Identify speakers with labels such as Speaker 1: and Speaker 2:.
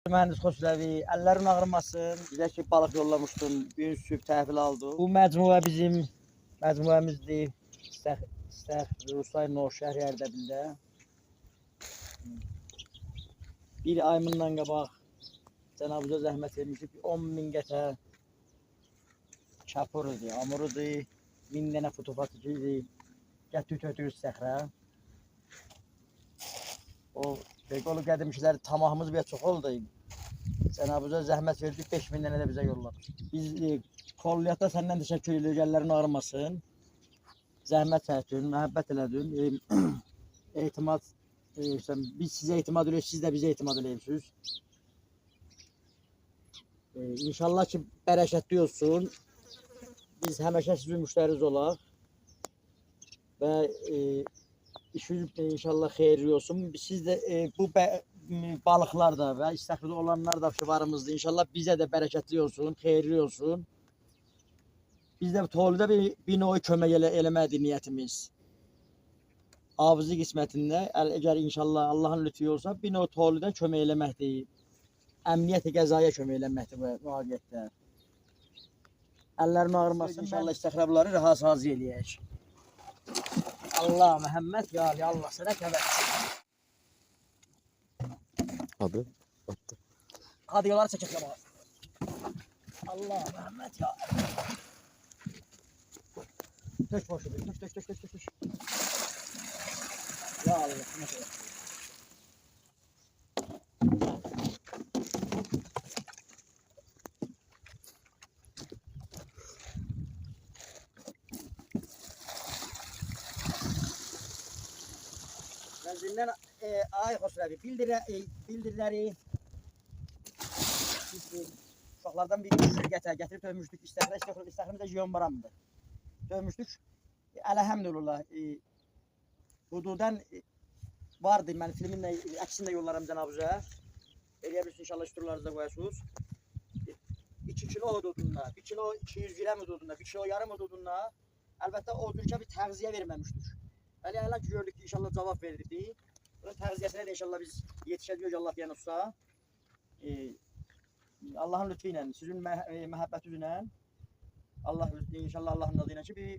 Speaker 1: Mühendis Xosrəvi, əllərin ağrımasın. Bizə ki, balıq yollamışdın, gün sübh təhvil aldı. Bu məcmua bizim məcmuamızdır. İstər Rusay Noşəhər Ərdəbildə. Bir ay bundan qabaq Cənab-ı zəhmət vermişik. 10.000 qəpə çapur idi, amur idi, 1000 dənə fotofatik idi. Gətir səxrə. O Begolu qədimkiləri tamahımız bir çox oldu. Cənab-ı zəhmət verdi, 5000 dənə də bizə yolladı. Biz kolliyyata səndən təşəkkür edirik, əllərin ağrımasın. Zəhmət çəkdin, məhəbbət elədin. Etimad, biz sizə etimad edirik, siz də bizə etimad edirsiniz. İnşallah ki, bərəkətli olsun. Biz həmişə sizin müştəriniz olaq. Və işiniz inşallah xeyirli olsun. Siz də bu balıqlar da və istəxrdə olanlar da varımızdır. İnşallah bizə də bərəkətli olsun, xeyirli olsun. Biz də tolidə bir növ kömək eləmədir niyyətimiz. Hafızı qismətində, əgər inşallah Allahın lütfu olsa, bir növ tolidə kömək eləməkdir. Əmniyyət-i qəzaya kömək eləməkdir bu vaqiyyətdə. Əllərin ağrımasın, inşallah istəxrəbləri rahat hazır eləyək. Allah, Məhəmməd, ya Ali, Allah sənə təvəkkül.
Speaker 2: Hadi. Attı.
Speaker 1: Hadi yolları çəkək yamağa. Allah, Məhəmməd, ya Ali. Tök boşu bir, tök. Ya Allah, sənə təvəkkül. Benzinden ay Xosrəvi bildiriləri uşaqlardan bir gətirib dövmüşdük. İstəxrimiz də jiyon baramdır. Dövmüşdük. Əlhəmdülillah. Hududən vardı. Mən filmin də əksini də yollarım Cənab-ı. Eləyə bilirsiniz inşallah üstürlərinizi də qoyasınız. 2 kilo hududunda, 1 kilo 200 gram hududunda, 1 kilo yarım hududunda əlbəttə o cürkə bir təğziyə verməmişdik. Bəli, hala ki gördük ki inşallah cavab verirdi. Bunun təğziyəsinə də inşallah biz yetişəcəyik Allah deyən olsa. Allahın lütfu ilə, sizin məhəbbətiniz ilə Allah inşallah Allahın adı ilə ki bir